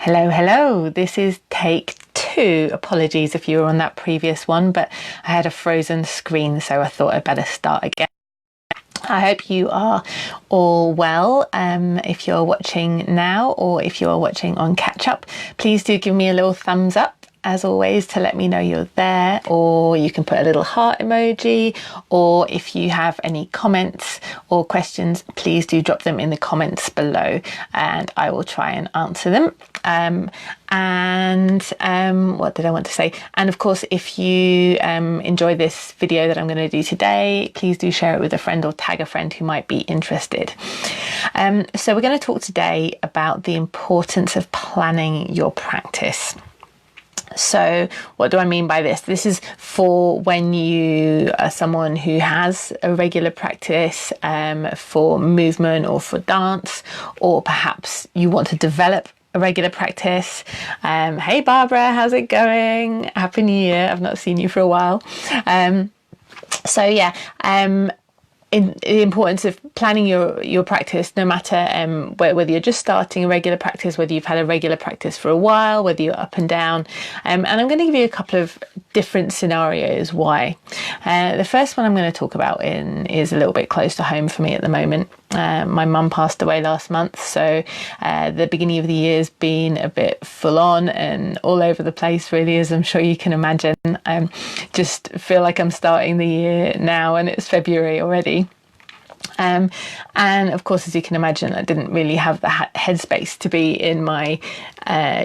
Hello, hello. This is take 2. Apologies if you were on that previous one, but I had a frozen screen, so I thought I'd better start again. I hope you are all well. If you're watching now or if you're watching on catch up, please do give me a little thumbs up, as always, to let me know you're there, or you can put a little heart emoji, or if you have any comments or questions, please do drop them in the comments below and I will try and answer them. What did I want to say? And of course, if you enjoy this video that I'm going to do today, please do share it with a friend or tag a friend who might be interested. So we're going to talk today about the importance of planning your practice. So what do I mean by this? This is for when you are someone who has a regular practice for movement or for dance, or perhaps you want to develop a regular practice. Hey Barbara, how's it going? Happy New Year. I've not seen you for a while. The importance of planning your practice, no matter whether you're just starting a regular practice, whether you've had a regular practice for a while, whether you're up and down. And I'm going to give you a couple of different scenarios why. The first one I'm going to talk about is a little bit close to home for me at the moment. My mum passed away last month, so the beginning of the year has been a bit full on and all over the place, really, as I'm sure you can imagine. Just feel like I'm starting the year now and it's February already. And of course, as you can imagine, I didn't really have the headspace to be in my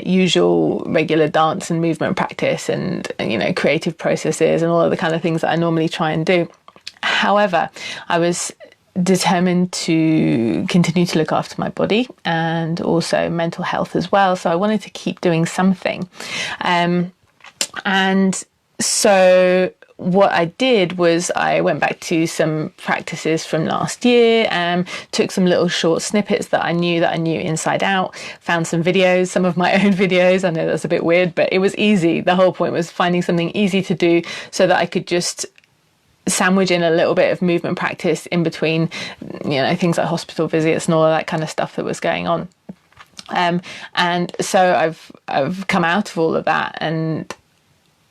usual regular dance and movement practice and, creative processes and all of the kind of things that I normally try and do. However, I was determined to continue to look after my body and also mental health as well. So I wanted to keep doing something. And so what I did was I went back to some practices from last year, took some little short snippets that I knew inside out, found some videos, some of my own videos. I know that's a bit weird, but it was easy. The whole point was finding something easy to do so that I could just sandwich in a little bit of movement practice in between, things like hospital visits and all of that kind of stuff that was going on. And so I've come out of all of that, and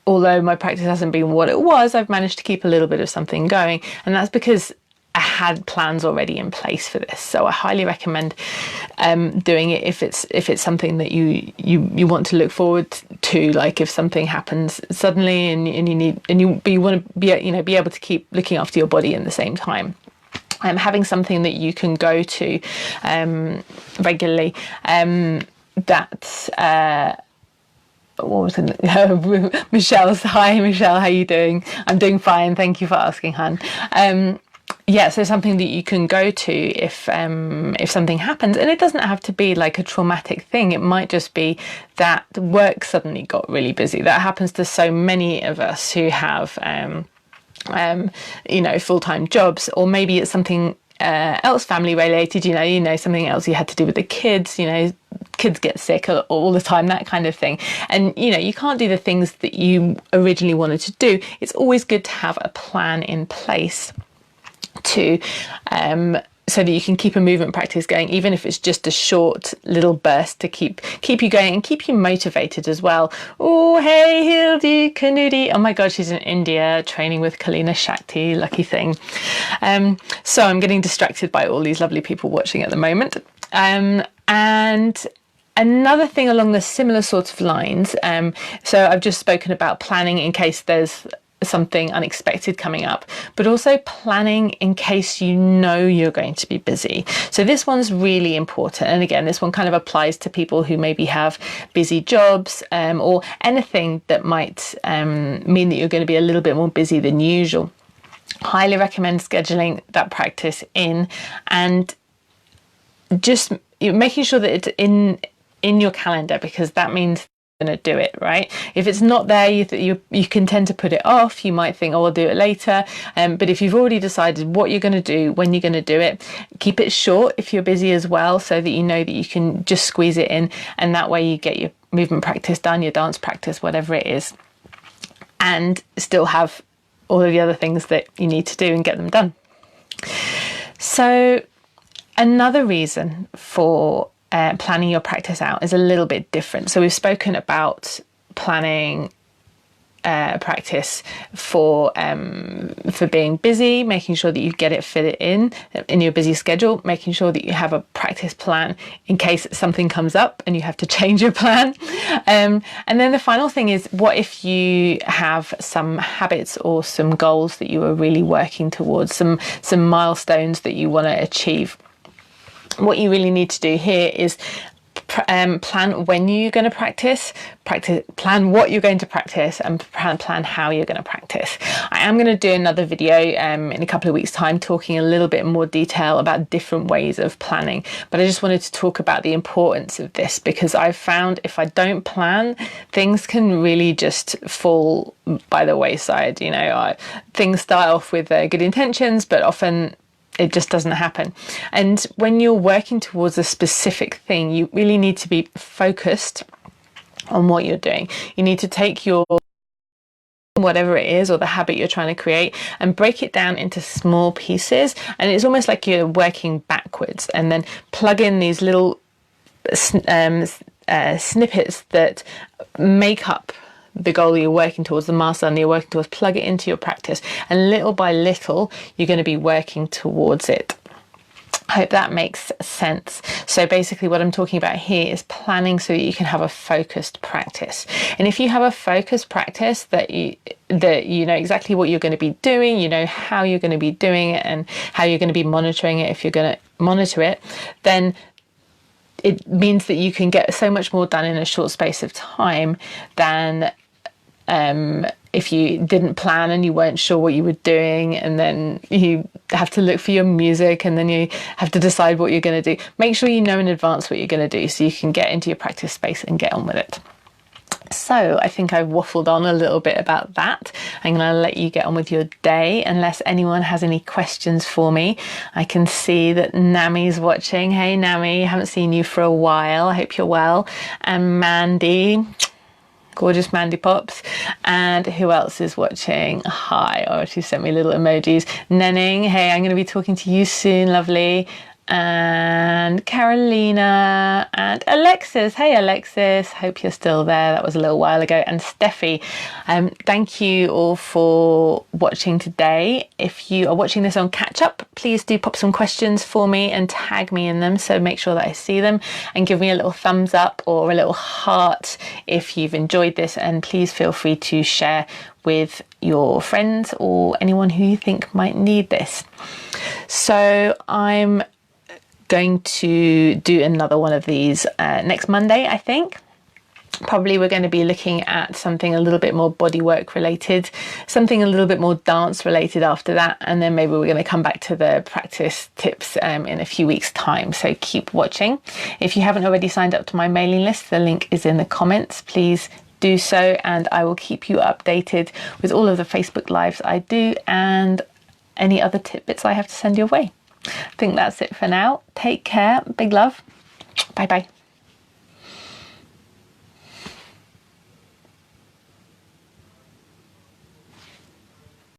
although my practice hasn't been what it was, I've managed to keep a little bit of something going, and that's because I had plans already in place for this. So I highly recommend doing it if it's something that you want to look forward to. Like if something happens suddenly and you want to be able to keep looking after your body in the same time. Having something that you can go to regularly. Michelle's, hi Michelle, how are you doing? I'm doing fine, thank you for asking, hon. So something that you can go to if something happens, and it doesn't have to be like a traumatic thing. It might just be that work suddenly got really busy. That happens to so many of us who have full-time jobs, or maybe it's something else family related, something else you had to do with the kids, kids get sick all the time, that kind of thing. And, you can't do the things that you originally wanted to do. It's always good to have a plan in place to so that you can keep a movement practice going, even if it's just a short little burst to keep you going and keep you motivated as well. Oh, hey, Hildi Kanudi. Oh my God, she's in India training with Kalina Shakti. Lucky thing. So I'm getting distracted by all these lovely people watching at the moment. And another thing along the similar sort of lines. So I've just spoken about planning in case there's something unexpected coming up, but also planning in case you're going to be busy. So this one's really important, and again, this one kind of applies to people who maybe have busy jobs or anything that might mean that you're going to be a little bit more busy than usual. Highly recommend scheduling that practice in and just making sure that it's in your calendar, because that means going to do it, right? If it's not there, you can tend to put it off. You might think, oh, I'll do it later. But if you've already decided what you're going to do, when you're going to do it, keep it short if you're busy as well, so that you know that you can just squeeze it in, and that way you get your movement practice done, your dance practice, whatever it is, and still have all of the other things that you need to do and get them done. So another reason for planning your practice out is a little bit different. So we've spoken about planning practice for being busy, making sure that you get it fit in your busy schedule, making sure that you have a practice plan in case something comes up and you have to change your plan. And then the final thing is, what if you have some habits or some goals that you are really working towards, some milestones that you want to achieve? What you really need to do here is plan when you're going to practice, plan what you're going to practice, and plan how you're going to practice. I am going to do another video in a couple of weeks' time talking a little bit more detail about different ways of planning, but I just wanted to talk about the importance of this, because I've found if I don't plan, things can really just fall by the wayside. You know, things start off with good intentions, but often it just doesn't happen. And when you're working towards a specific thing, you really need to be focused on what you're doing. You need to take your whatever it is, or the habit you're trying to create, and break it down into small pieces. And it's almost like you're working backwards, and then plug in these little snippets that make up the goal you're working towards, the milestone you're working towards. Plug it into your practice, and little by little you're going to be working towards it. I hope that makes sense. So basically what I'm talking about here is planning so that you can have a focused practice. And if you have a focused practice that you know exactly what you're going to be doing, you know how you're going to be doing it, and how you're going to be monitoring it if you're going to monitor it, then it means that you can get so much more done in a short space of time than if you didn't plan and you weren't sure what you were doing, and then you have to look for your music, and then you have to decide what you're going to do. Make sure you know in advance what you're going to do so you can get into your practice space and get on with it. So I think I've waffled on a little bit about that. I'm going to let you get on with your day, unless anyone has any questions for me. I can see that Nami's watching. Hey Nami, haven't seen you for a while. I hope you're well. And Mandy, gorgeous Mandy Pops. And who else is watching? Hi. Oh, she sent me little emojis. Nenning, hey, I'm going to be talking to you soon, lovely. And Carolina and Alexis. Hey Alexis, hope you're still there. That was a little while ago. And Steffi, thank you all for watching today. If you are watching this on catch up, please do pop some questions for me and tag me in them, so make sure that I see them, and give me a little thumbs up or a little heart if you've enjoyed this, and please feel free to share with your friends or anyone who you think might need this. So I'm going to do another one of these next Monday, I think. Probably we're going to be looking at something a little bit more bodywork related, something a little bit more dance related after that, and then maybe we're going to come back to the practice tips in a few weeks' time. So keep watching. If you haven't already signed up to my mailing list, the link is in the comments. Please do so, and I will keep you updated with all of the Facebook Lives I do and any other tidbits I have to send your way. I think that's it for now. Take care. Big love. Bye bye.